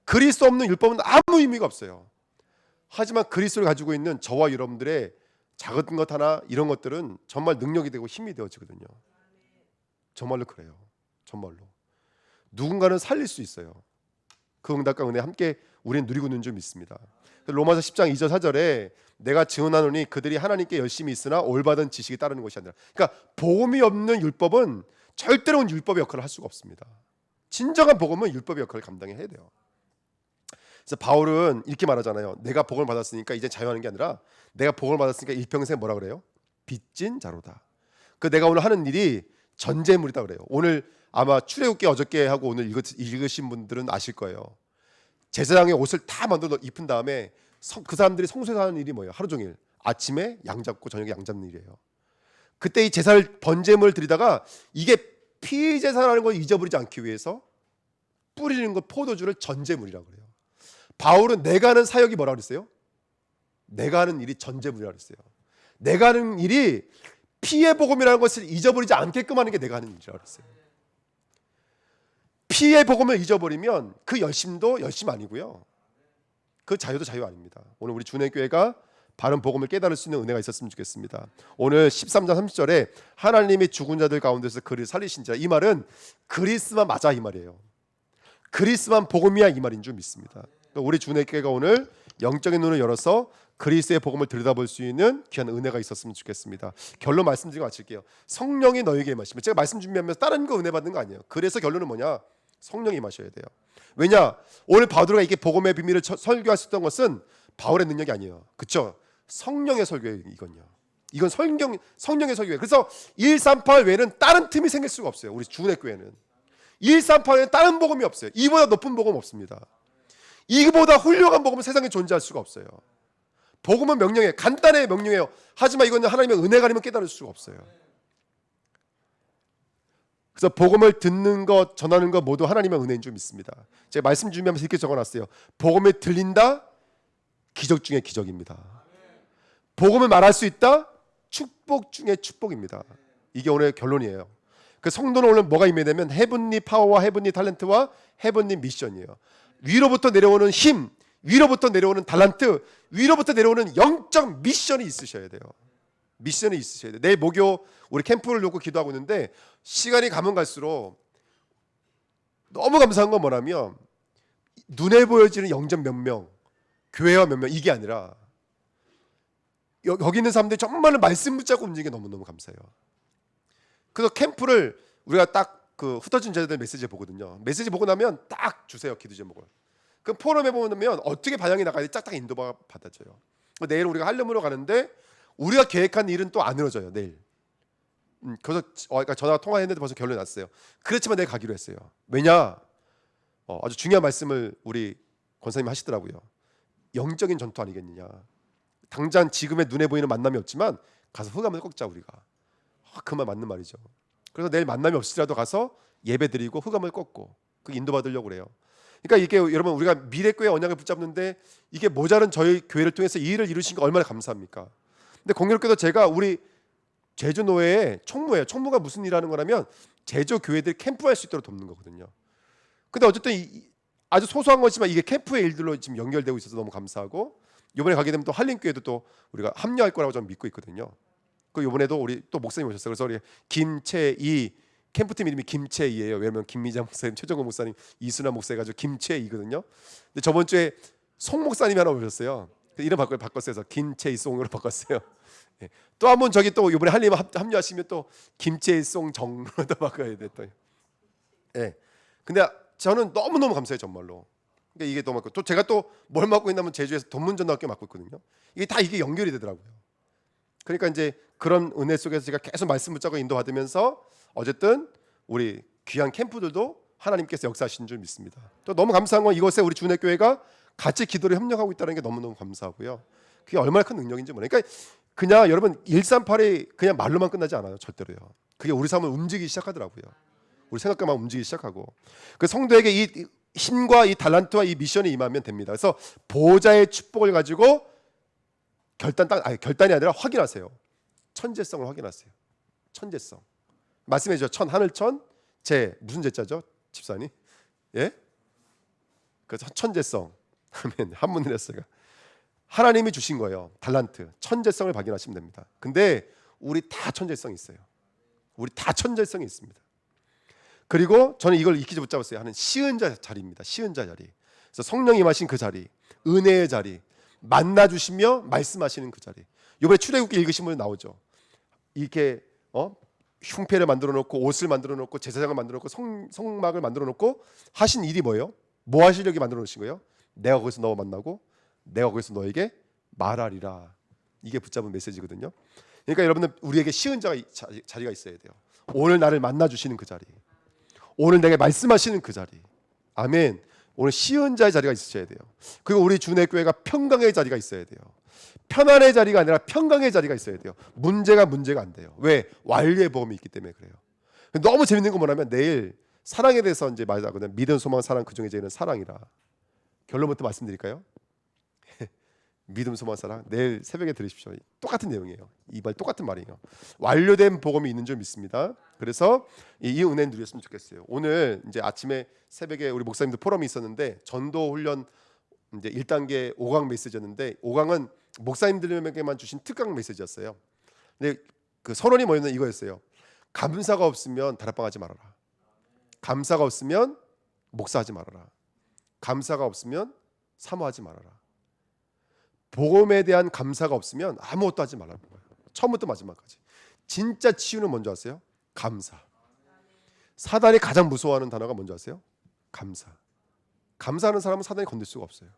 그리스도 없는 율법은 아무 의미가 없어요. 하지만 그리스도를 가지고 있는 저와 여러분들의 작은 것 하나 이런 것들은 정말 능력이 되고 힘이 되어지거든요. 정말로 그래요. 정말로 누군가는 살릴 수 있어요. 그 응답과 은혜 함께 우리는 누리고 있는 줄 믿습니다. 로마서 10장 2절 4절에 내가 증언하노니 그들이 하나님께 열심히 있으나 올바른 지식이 따르는 것이 아니라, 그러니까 복음이 없는 율법은 절대로는 율법의 역할을 할 수가 없습니다. 진정한 복음은 율법의 역할을 감당해야 돼요. 그래서 바울은 이렇게 말하잖아요. 내가 복음을 받았으니까 이제 자유하는 게 아니라 내가 복음을 받았으니까 일평생 뭐라 그래요? 빚진 자로다. 그 내가 오늘 하는 일이 전제물이다 그래요. 오늘 아마 출애굽기 어저께 하고 오늘 읽으신 분들은 아실 거예요. 제사장의 옷을 다 만들어 입힌 다음에 그 사람들이 성소에서 하는 일이 뭐예요? 하루 종일 아침에 양 잡고 저녁에 양 잡는 일이에요. 그때 이 제사를 번제물 드리다가 이게 피 제사라는 걸 잊어버리지 않기 위해서 뿌리는 것 포도주를 전제물이라고 그래요. 바울은 내가 하는 사역이 뭐라고 그랬어요? 내가 하는 일이 전제물이라고 그랬어요. 내가 하는 일이 피의 복음이라는 것을 잊어버리지 않게끔 하는 게 내가 하는 일이라고 그랬어요. 피의 복음을 잊어버리면 그 열심도 열심 아니고요. 그 자유도 자유 아닙니다. 오늘 우리 주내교회가 바른 복음을 깨달을 수 있는 은혜가 있었으면 좋겠습니다. 오늘 13장 30절에 하나님이 죽은 자들 가운데서 그를 살리신 자, 이 말은 그리스만 맞아 이 말이에요. 그리스만 복음이야 이 말인 줄 믿습니다. 우리 주내교회가 오늘 영적인 눈을 열어서 그리스의 복음을 들여다볼 수 있는 귀한 은혜가 있었으면 좋겠습니다. 결론 말씀드리고 마칠게요. 성령이 너에게 임하시면, 제가 말씀 준비하면서 다른 거 은혜 받는 거 아니에요. 그래서 결론은 뭐냐? 성령이 임하셔야 돼요. 왜냐? 오늘 바울가 이게 복음의 비밀을 설교할 수 있던 것은 바울의 능력이 아니에요. 그렇죠? 성령의 설교예요. 이건 성령의 설교예요. 그래서 138 외에는 다른 틈이 생길 수가 없어요. 우리 주내교회는 138 외에는 다른 복음이 없어요. 이보다 높은 복음 없습니다. 이보다 훌륭한 복음은 세상에 존재할 수가 없어요. 복음은 명령해요. 간단해 명령해요. 하지만 이건 하나님의 은혜가 아니면 깨달을 수가 없어요. 그래서 복음을 듣는 것, 전하는 것 모두 하나님의 은혜인 줄 믿습니다. 제가 말씀 준비하면서 이렇게 적어놨어요. 복음이 들린다? 기적 중에 기적입니다. 복음을 말할 수 있다? 축복 중에 축복입니다. 이게 오늘 결론이에요. 그 성도는 오늘 뭐가 임해되면 헤븐리 파워와 헤븐리 탤런트와 헤븐리 미션이에요. 위로부터 내려오는 힘, 위로부터 내려오는 달란트, 위로부터 내려오는 영적 미션이 있으셔야 돼요. 미션이 있으셔야 돼요. 내일 목요 우리 캠프를 놓고 기도하고 있는데 시간이 가면 갈수록 너무 감사한 건 뭐냐면 눈에 보여지는 영적 몇 명, 교회와 몇 명 이게 아니라 여기 있는 사람들이 정말로 말씀 붙잡고 움직이는 게 너무너무 감사해요. 그래서 캠프를 우리가 딱 그 흩어진 제자들 메시지 보거든요. 메시지 보고 나면 딱 주세요. 기도 제목을. 그 포럼에 보면 어떻게 반영이 나가야 딱 인도가 받아져요. 내일 우리가 할렘으로 가는데 우리가 계획한 일은 또 안 이루어져요. 내일. 그래서 그러니까 전화 통화했는데 벌써 결론이 났어요. 그렇지만 내가 가기로 했어요. 왜냐? 아주 중요한 말씀을 우리 권사님이 하시더라고요. 영적인 전투 아니겠느냐. 당장 지금의 눈에 보이는 만남이 없지만 가서 흑암을 꺾자 우리가. 그 말 맞는 말이죠. 그래서 내일 만남이 없을지라도 가서 예배 드리고 흑암을 꺾고 그 인도받으려고 그래요. 그러니까 이게 여러분 우리가 미래교회 언약을 붙잡는데 이게 모자른 저희 교회를 통해서 이 일을 이루신 거 얼마나 감사합니까? 근데 공교롭게도 제가 우리 제주노회의 총무예요. 총무가 무슨 일하는 거냐면 제주 교회들이 캠프할 수 있도록 돕는 거거든요. 근데 어쨌든 아주 소소한 거지만 이게 캠프의 일들로 지금 연결되고 있어서 너무 감사하고 이번에 가게 되면 또 한림교회도 또 우리가 합류할 거라고 저는 믿고 있거든요. 그 이번에도 우리 또 목사님 오셨어요. 그래서 우리 김채이 캠프팀 이름이 김채이예요. 왜냐면 김미자 목사님, 최정건 목사님, 이순환 목사 해가지고 김채이거든요. 근데 저번 주에 송 목사님이 하나 오셨어요. 이름 바꿨어요. 그래서 김채이송으로 바꿨어요. 예. 또 한 번 저기 또 이번에 한림 합류하시면 또 김채이송 정으로 또 바꿔야 돼 또. 예. 근데 저는 너무 감사해요 정말로. 그러니까 이게 너무 또 제가 또 뭘 맡고 있냐면 제주에서 돈문전학교 맡고 있거든요. 이게 연결이 되더라고요. 그러니까 이제 그런 은혜 속에서 제가 계속 말씀 붙잡고 인도받으면서 어쨌든 우리 귀한 캠프들도 하나님께서 역사하신 줄 믿습니다. 또 너무 감사한 건 이곳에 우리 주내교회가 같이 기도를 협력하고 있다는 게 너무너무 감사하고요. 그게 얼마나 큰 능력인지 모르니까 그러니까 그냥 여러분 138이 그냥 말로만 끝나지 않아요. 절대로요. 그게 우리 삶을 움직이기 시작하더라고요. 우리 생각과만 움직이기 시작하고 그 성도에게 이 힘과 이 달란트와 이 미션이 임하면 됩니다. 그래서 보호자의 축복을 가지고 결단이 아니라 확인하세요. 천재성을 확인하세요. 천재성. 말씀해 주죠. 하늘천, 무슨 제자죠? 집사님? 예? 그 천재성. 아멘. 한문을 했어요. 하나님이 주신 거예요. 달란트, 천재성을 발견하시면 됩니다. 근데 우리 다 천재성이 있어요. 우리 다 천재성이 있습니다. 그리고 저는 이걸 익히지 못잡았어요. 하는 시은자 자리입니다. 시은자 자리. 그래서 성령이 임하신 그 자리, 은혜의 자리, 만나 주시며 말씀하시는 그 자리. 이번에 출애굽기 읽으시면 나오죠. 이렇게 흉패를 만들어 놓고 옷을 만들어 놓고 제사장을 만들어 놓고 성막을 만들어 놓고 하신 일이 뭐예요? 뭐 하시려고 만들어 놓으신 거예요? 내가 거기서 너와 만나고 내가 거기서 너에게 말하리라. 이게 붙잡은 메시지거든요. 그러니까 여러분들 우리에게 시은자가 자리가 있어야 돼요. 오늘 나를 만나 주시는 그 자리, 오늘 내게 말씀하시는 그 자리. 아멘. 오늘 시은자의 자리가 있으셔야 돼요. 그리고 우리 주내교회가 평강의 자리가 있어야 돼요. 편안의 자리가 아니라 평강의 자리가 있어야 돼요. 문제가 안 돼요. 왜? 완료의 복음이 있기 때문에 그래요. 너무 재밌는 건 뭐냐면 내일 사랑에 대해서 이제 말하거든요. 믿음, 소망, 사랑 그 중에 제일은 사랑이라. 결론부터 말씀드릴까요? 믿음, 소망, 사랑 내일 새벽에 들으십시오. 똑같은 내용이에요. 이 말 똑같은 말이에요. 완료된 복음이 있는 줄 믿습니다. 그래서 이 은혜 누렸으면 좋겠어요. 오늘 이제 아침에 새벽에 우리 목사님들 포럼이 있었는데 전도 훈련 이제 1단계 5강 메시지였는데 5강은 목사님들에게만 주신 특강 메시지였어요. 근데 그 선언이 뭐였냐 이거였어요. 감사가 없으면 다락방하지 말아라. 감사가 없으면 목사하지 말아라. 감사가 없으면 사모하지 말아라. 복음에 대한 감사가 없으면 아무것도 하지 말라는 거예요. 처음부터 마지막까지. 진짜 치유는 뭔지 아세요? 감사. 사단이 가장 무서워하는 단어가 뭔지 아세요? 감사. 감사하는 사람은 사단이 건들 수가 없어요.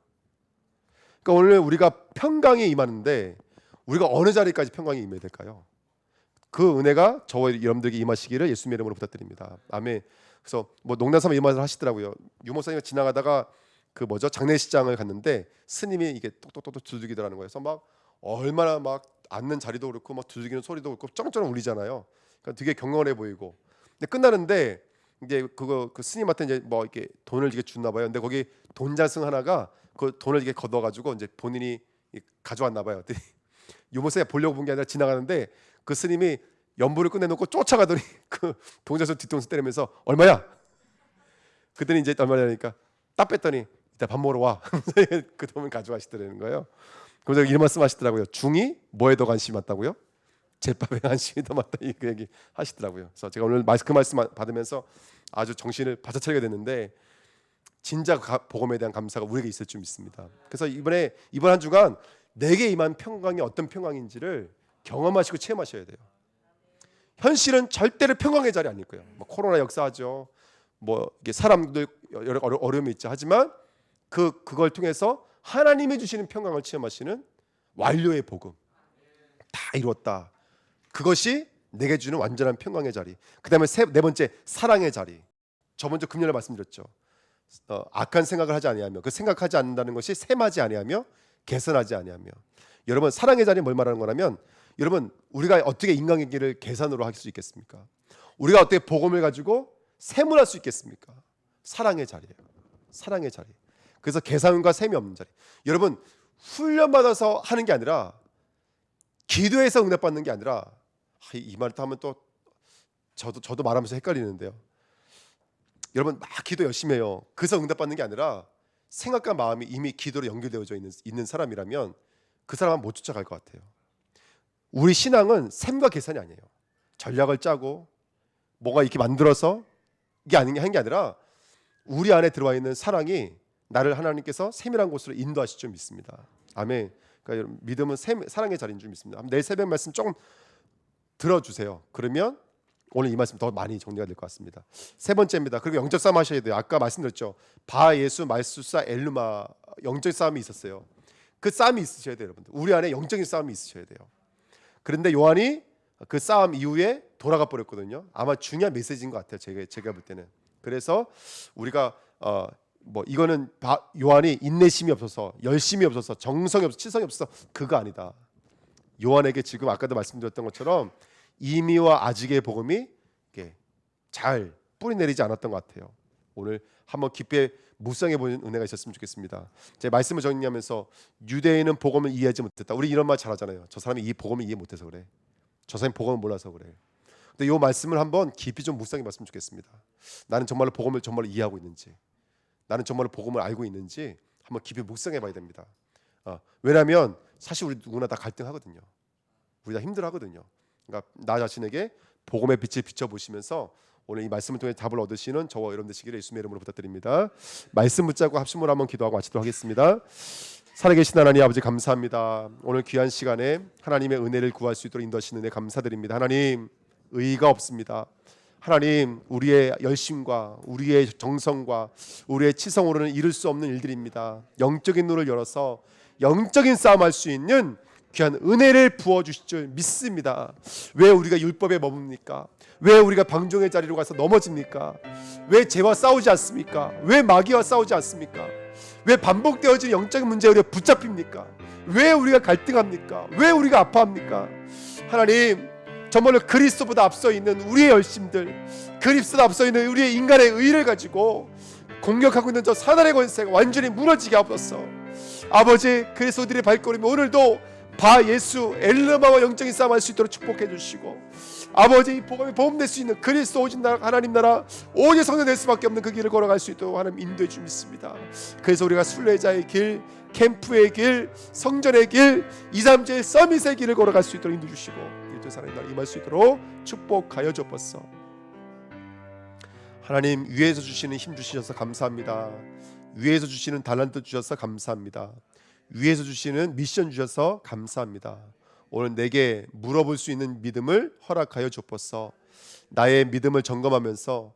그러니까 오늘 우리가 평강에 임하는데 우리가 어느 자리까지 평강에 임해야 될까요? 그 은혜가 저와 여러분들에게 임하시기를 예수님의 이름으로 부탁드립니다. 아멘. 그래서 뭐 농담삼아 이 말을 하시더라고요. 유목사님이 지나가다가 그 장례식장을 갔는데 스님이 이게 똑똑똑 두들기더라는 거예요. 그래서 막 얼마나 막 앉는 자리도 그렇고 막 두들기는 소리도 그렇고 쩌렁쩌렁 울리잖아요. 그러니까 되게 경건해 보이고. 근데 끝나는데 이제 그 스님한테 이제 뭐 이렇게 돈을 이렇게 줬나 봐요. 근데 거기 돈자승 하나가 그 돈을 이렇게 걷어가지고 이제 본인이 가져왔나 봐요. 유모세 보려고 본 게 아니라 지나가는데 그 스님이 연불을 끝내놓고 쫓아가더니 그 동자에서 뒤통수 때리면서 얼마야? 그랬더니 이제 얼마냐니까 딱 뺐더니 이따 밥 먹으러 와. 그 돈을 가져가시더라는 거예요. 그래서 이런 말씀 하시더라고요. 중이 뭐에 더 관심이 많다고요? 제밥에 관심이 더 많다. 이 그 얘기 하시더라고요. 그래서 제가 오늘 그 말씀 받으면서 아주 정신을 바짝 차리게 됐는데 진짜 복음에 대한 감사가 우리에게 있을 줄 믿습니다. 그래서 이번 한 주간 내게 임한 평강이 어떤 평강인지를 경험하시고 체험하셔야 돼요. 현실은 절대로 평강의 자리 아닐 거예요. 뭐 코로나 역사하죠. 뭐 이게 사람들 여러 어려움이 있죠. 하지만 그걸 통해서 하나님이 주시는 평강을 체험하시는 완료의 복음, 다 이루었다. 그것이 내게 주는 완전한 평강의 자리. 그다음에 네 번째 사랑의 자리. 저번 주 금요일에 말씀드렸죠. 악한 생각을 하지 아니하며 그 생각하지 않는다는 것이 셈하지 아니하며 개선하지 아니하며. 여러분 사랑의 자리는 뭘 말하는 거냐면 여러분 우리가 어떻게 인간관계를 계산으로 할 수 있겠습니까? 우리가 어떻게 복음을 가지고 셈을 할 수 있겠습니까? 사랑의 자리예요. 사랑의 자리. 그래서 계산과 셈이 없는 자리. 여러분 훈련받아서 하는 게 아니라 기도해서 응답받는 게 아니라 이 말을 또 하면 또 저도 말하면서 헷갈리는데요. 여러분 막 기도 열심히 해요. 그래서 응답받는 게 아니라 생각과 마음이 이미 기도로 연결되어져 있는 사람이라면 그 사람은 못 쫓아갈 것 같아요. 우리 신앙은 셈과 계산이 아니에요. 전략을 짜고 뭐가 이렇게 만들어서 이게 한 게 아니라 우리 안에 들어와 있는 사랑이 나를 하나님께서 세밀한 곳으로 인도하실 줄 믿습니다. 아멘. 그러니까 여러분, 믿음은 사랑의 자리인 줄 믿습니다. 내일 새벽 말씀 조금 들어주세요. 그러면 오늘 이 말씀 더 많이 정리가 될 것 같습니다. 세 번째입니다. 그리고 영적 싸움 하셔야 돼요. 아까 말씀드렸죠. 바 예수 말수사 엘루마 영적 싸움이 있었어요. 그 싸움이 있으셔야 돼요, 여러분들. 우리 안에 영적인 싸움이 있으셔야 돼요. 그런데 요한이 그 싸움 이후에 돌아가 버렸거든요. 아마 중요한 메시지인 것 같아요. 제가 볼 때는. 그래서 우리가 이거는 요한이 인내심이 없어서 열심이 없어서 정성이 없어서 치성이 없어서 그거 아니다. 요한에게 지금 아까도 말씀드렸던 것처럼 이미와 아직의 복음이 잘 뿌리내리지 않았던 것 같아요. 오늘 한번 깊게 묵상해 보는 은혜가 있었으면 좋겠습니다. 제 말씀을 정리하면서 유대인은 복음을 이해하지 못했다. 우리 이런 말 잘하잖아요. 저 사람이 이 복음을 이해 못해서 그래. 저 사람이 복음을 몰라서 그래. 근데 이 말씀을 한번 깊이 좀 묵상해 봤으면 좋겠습니다. 나는 정말로 복음을 정말로 이해하고 있는지, 나는 정말로 복음을 알고 있는지 한번 깊이 묵상해 봐야 됩니다. 왜냐하면 사실 우리 누구나 다 갈등하거든요. 우리 다 힘들어하거든요. 그러니까 나 자신에게 복음의 빛을 비춰보시면서 오늘 이 말씀을 통해 답을 얻으시는 저와 여러분 되시기를 예수님의 이름으로 부탁드립니다. 말씀 붙잡고 합심으로 한번 기도하고 마치도록 하겠습니다. 살아계신 하나님 아버지 감사합니다. 오늘 귀한 시간에 하나님의 은혜를 구할 수 있도록 인도하시는 은혜 감사드립니다. 하나님 의의가 없습니다. 하나님 우리의 열심과 우리의 정성과 우리의 치성으로는 이룰 수 없는 일들입니다. 영적인 눈을 열어서 영적인 싸움할 수 있는 귀한 은혜를 부어주실 줄 믿습니다. 왜 우리가 율법에 머뭅니까? 왜 우리가 방종의 자리로 가서 넘어집니까? 왜 죄와 싸우지 않습니까? 왜 마귀와 싸우지 않습니까? 왜 반복되어진 영적인 문제에 우리가 붙잡힙니까? 왜 우리가 갈등합니까? 왜 우리가 아파합니까? 하나님 정말로 그리스도보다 앞서 있는 우리의 열심들, 그리스도보다 앞서 있는 우리의 인간의 의를 가지고 공격하고 있는 저 사단의 권세가 완전히 무너지게 하옵소서. 아버지 그리스도들의 발걸음이 오늘도 바 예수 엘르마와 영적인 싸움 할 수 있도록 축복해 주시고 아버지 이 복음이 보험될 수 있는 그리스도 오직 나라 하나님 나라 오직 성령 될 수밖에 없는 그 길을 걸어갈 수 있도록 하나님 인도해 주 믿습니다. 그래서 우리가 순례자의 길, 캠프의 길, 성전의 길, 2, 3제 서밋의 길을 걸어갈 수 있도록 인도해 주시고 일절 사랑의 날 임할 수 있도록 축복하여 주옵소서. 하나님 위에서 주시는 힘 주셔서 감사합니다. 위에서 주시는 달란트 주셔서 감사합니다. 위에서 주시는 미션 주셔서 감사합니다. 오늘 내게 물어볼 수 있는 믿음을 허락하여 주옵소서. 나의 믿음을 점검하면서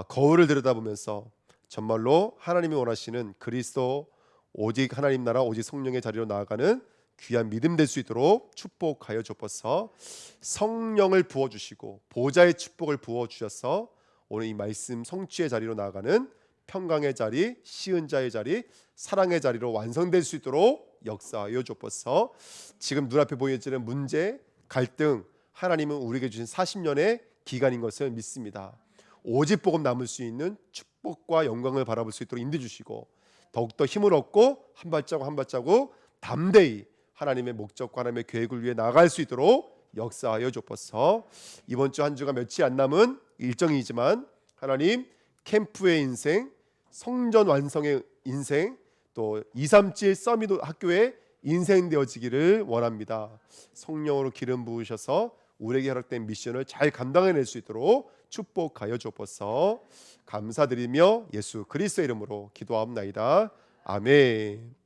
거울을 들여다보면서 정말로 하나님이 원하시는 그리스도 오직 하나님 나라 오직 성령의 자리로 나아가는 귀한 믿음 될 수 있도록 축복하여 주옵소서. 성령을 부어주시고 보좌의 축복을 부어주셔서 오늘 이 말씀 성취의 자리로 나아가는 평강의 자리, 시은자의 자리, 사랑의 자리로 완성될 수 있도록 역사하여 주옵소서. 지금 눈앞에 보여지는 문제, 갈등, 하나님은 우리에게 주신 40년의 기간인 것을 믿습니다. 오직 복음 남을 수 있는 축복과 영광을 바라볼 수 있도록 인도해 주시고 더욱더 힘을 얻고 한 발자국 한 발자국 담대히 하나님의 목적과 하나님의 계획을 위해 나아갈 수 있도록 역사하여 주옵소서. 이번 주 한 주가 며칠 안 남은 일정이지만 하나님 캠프의 인생, 성전 완성의 인생, 또 237 서밋 학교의 인생 되어지기를 원합니다. 성령으로 기름 부으셔서 우리에게 허락된 미션을 잘 감당해낼 수 있도록 축복하여 주옵소서. 감사드리며 예수 그리스도의 이름으로 기도하옵나이다. 아멘.